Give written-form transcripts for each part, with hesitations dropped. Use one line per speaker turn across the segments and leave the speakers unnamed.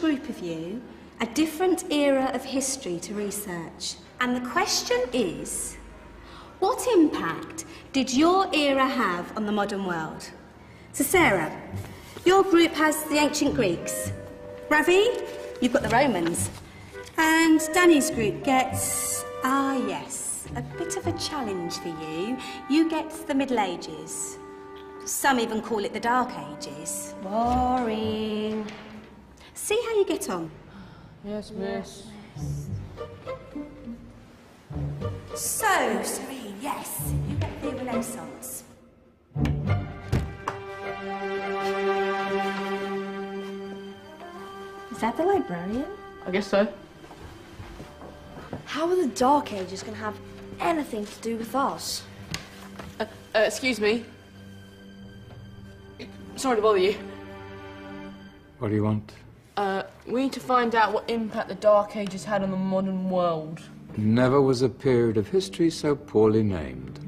group of you a different era of history to research. And the question is, what impact did your era have on the modern world? So Sarah, your group has the ancient Greeks. Ravi, you've got the Romans. And Danny's group gets, yes, a bit of a challenge for you. You get the Middle Ages. Some even call it the Dark Ages.
Boring.
See how you get on.
Yes, miss.
So, Serene, yes, you get the Renaissance.
Is that the librarian?
I guess so.
How are the Dark Ages going to have anything to do with us?
Excuse me. Sorry to bother you.
What do you want?
We need to find out what impact the Dark Ages had on the modern world.
Never was a period of history so poorly named.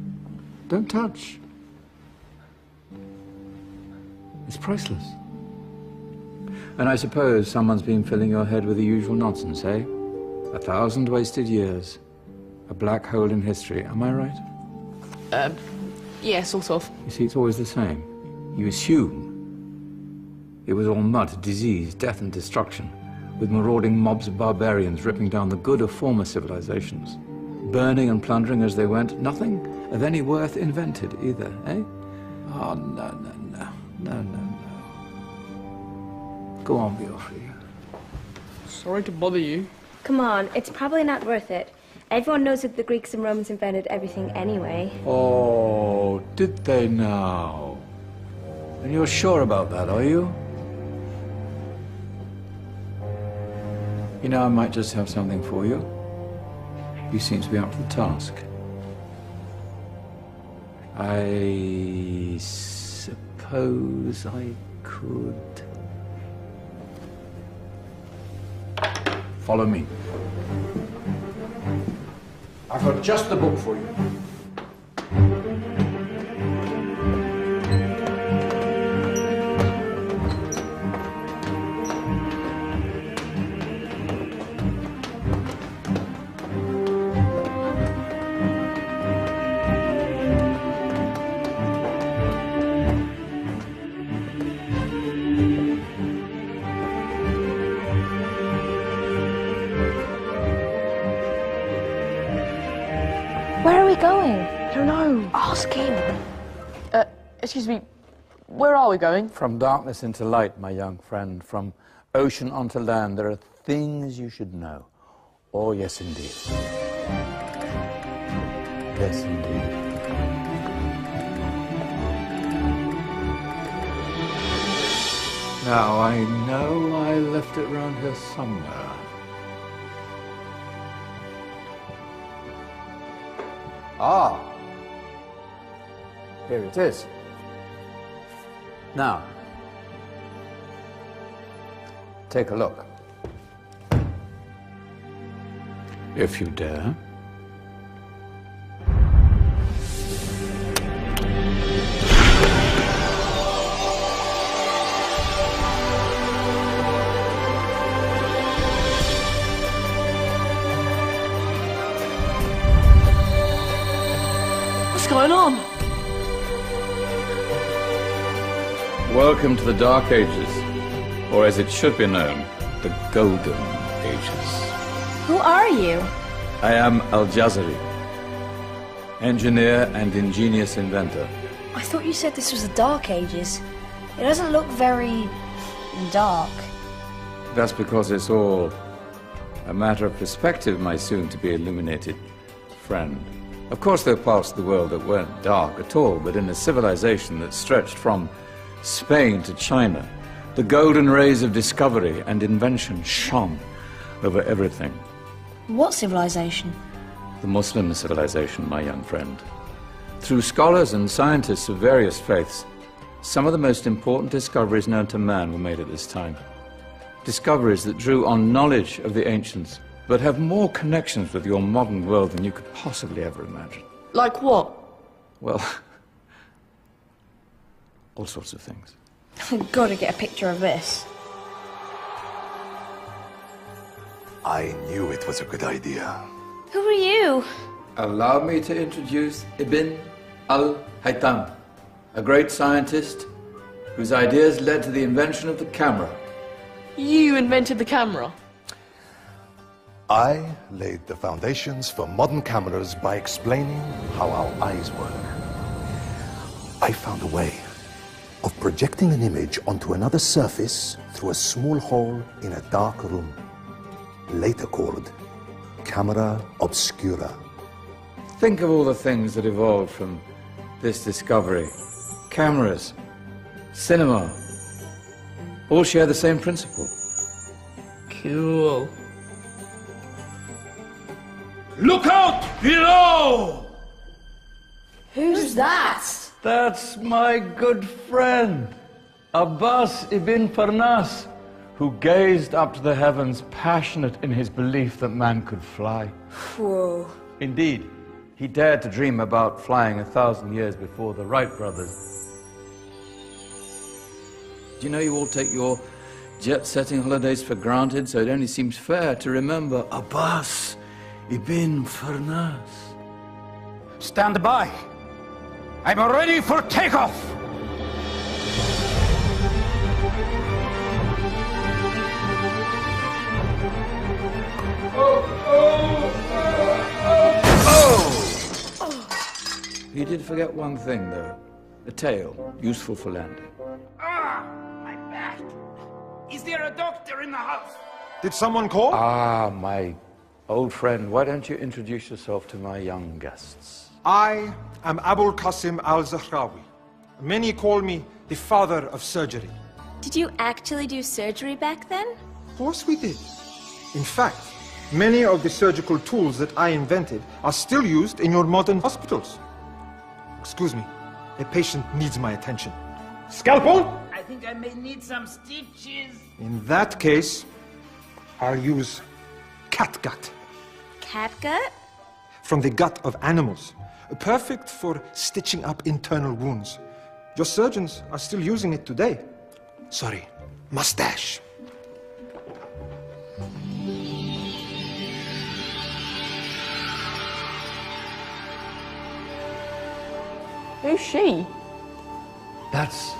Don't touch. It's priceless. And I suppose someone's been filling your head with the usual nonsense, eh? 1,000 wasted years. A black hole in history, am I right?
Yeah, sort of.
You see, it's always the same. You assume it was all mud, disease, death and destruction, with marauding mobs of barbarians ripping down the good of former civilizations, burning and plundering as they went, nothing of any worth invented either, eh? Oh, no. Go on, Beofrey.
Sorry to bother you.
Come on, it's probably not worth it. Everyone knows that the Greeks and Romans invented everything anyway.
Oh, did they now? And you're sure about that, are you? You know, I might just have something for you. You seem to be up to the task. I suppose I could... Follow me. I've got just the book for you.
Where are we going?
I don't know.
Ask him.
Excuse me. Where are we going?
From darkness into light, my young friend. From ocean onto land, there are things you should know. Oh, yes, indeed. Yes, indeed. Now, I know I left it round here somewhere. Ah, here it is. Now, take a look. If you dare.
What's going on?
Welcome to the Dark Ages, or as it should be known, the Golden Ages.
Who are you?
I am Al-Jazari, engineer and ingenious inventor.
I thought you said this was the Dark Ages. It doesn't look very... dark.
That's because it's all a matter of perspective, my soon-to-be illuminated friend. Of course, there are parts of the world that weren't dark at all, but in a civilization that stretched from Spain to China, the golden rays of discovery and invention shone over everything.
What civilization?
The Muslim civilization, my young friend. Through scholars and scientists of various faiths, some of the most important discoveries known to man were made at this time. Discoveries that drew on knowledge of the ancients, but have more connections with your modern world than you could possibly ever imagine.
Like what?
Well, all sorts of things.
I've got to get a picture of this.
I knew it was a good idea.
Who are you?
Allow me to introduce Ibn al-Haytham, a great scientist whose ideas led to the invention of the camera.
You invented the camera?
I laid the foundations for modern cameras by explaining how our eyes work. I found a way of projecting an image onto another surface through a small hole in a dark room, later called camera obscura.
Think of all the things that evolved from this discovery. Cameras, cinema, all share the same principle.
Cool.
Look out below!
Who's that?
That's my good friend, Abbas ibn Farnas, who gazed up to the heavens, passionate in his belief that man could fly.
Whoa.
Indeed, he dared to dream about flying 1,000 years before the Wright brothers. Do you know you all take your jet-setting holidays for granted, so it only seems fair to remember Abbas ibn Farnas?
Stand by. I'm ready for takeoff.
You did forget one thing, though. A tail, useful for landing.
My back. Is there a doctor in the house?
Did someone call?
Ah, my old friend, why don't you introduce yourself to my young guests?
I am Abul Qasim al-Zahrawi. Many call me the father of surgery.
Did you actually do surgery back then?
Of course we did. In fact, many of the surgical tools that I invented are still used in your modern hospitals. Excuse me, a patient needs my attention. Scalpel?
I think I may need some stitches.
In that case, I'll use catgut.
Catgut?
From the gut of animals. Perfect for stitching up internal wounds. Your surgeons are still using it today. Sorry, mustache.
Who's she?
That's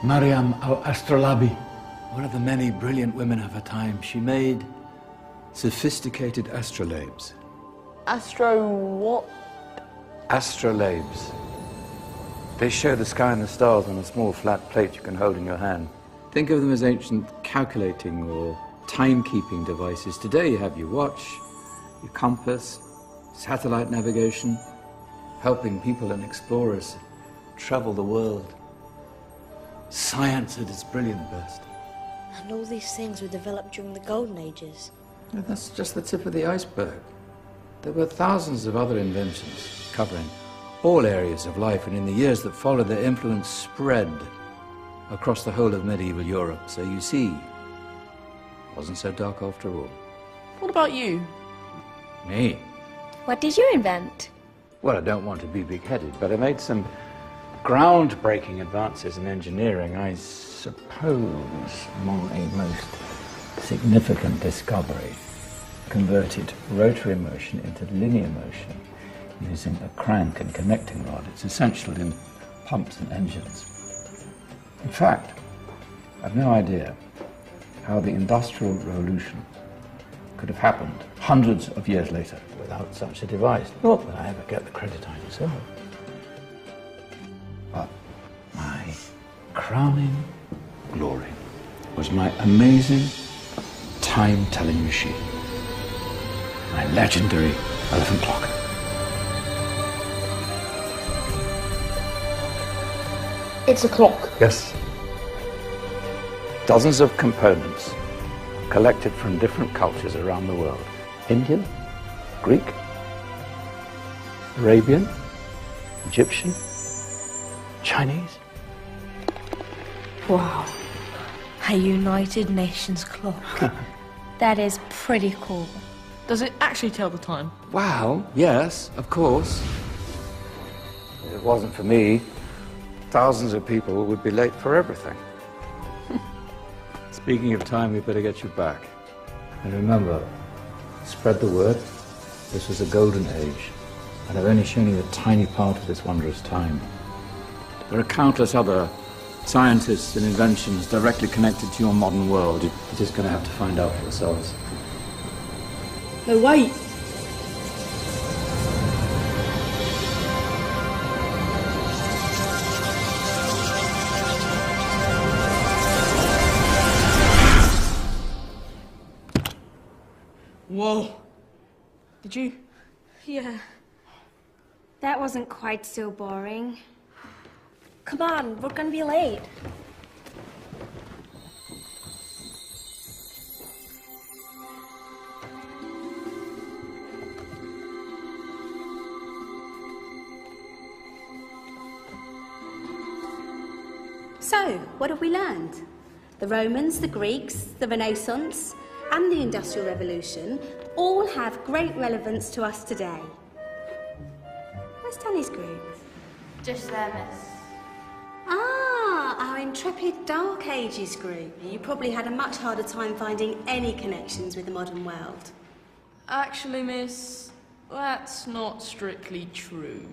Maryam al-Astrolabi.
One of the many brilliant women of her time. She made sophisticated astrolabes.
Astro what?
Astrolabes. They show the sky and the stars on a small flat plate you can hold in your hand. Think of them as ancient calculating or timekeeping devices. Today you have your watch, your compass, satellite navigation, helping people and explorers travel the world. Science at its brilliant best.
And all these things were developed during the Golden Ages.
And that's just the tip of the iceberg. There were thousands of other inventions covering all areas of life, and in the years that followed, their influence spread across the whole of medieval Europe. So you see, it wasn't so dark after all.
What about you?
Me?
What did you invent?
Well, I don't want to be big-headed, but I made some groundbreaking advances in engineering. I suppose my most significant discovery converted rotary motion into linear motion using a crank and connecting rod. It's essential in pumps and engines. In fact, I've no idea how the Industrial Revolution could have happened hundreds of years later without such a device. Not that I ever get the credit I deserve. But my crowning glory was my amazing time-telling machine. My legendary elephant clock.
It's a clock.
Yes. Dozens of components collected from different cultures around the world. Indian, Greek, Arabian, Egyptian, Chinese.
Wow. A United Nations clock.
That is pretty cool.
Does it actually tell the time?
Wow, yes, of course. If it wasn't for me, thousands of people would be late for everything. Speaking of time, we better get you back. And remember, Spread the word. This was a golden age, and I've only shown you a tiny part of this wondrous time. There are countless other scientists and inventions directly connected to your modern world. You're just going to have to find out for yourselves.
No, wait. Whoa. Did you?
Yeah. That wasn't quite so boring. Come on, we're gonna be late.
So, what have we learned? The Romans, the Greeks, the Renaissance, and the Industrial Revolution all have great relevance to us today. Where's Danny's group?
Just there, miss.
Ah, our intrepid Dark Ages group. You probably had a much harder time finding any connections with the modern world.
Actually, miss, that's not strictly true.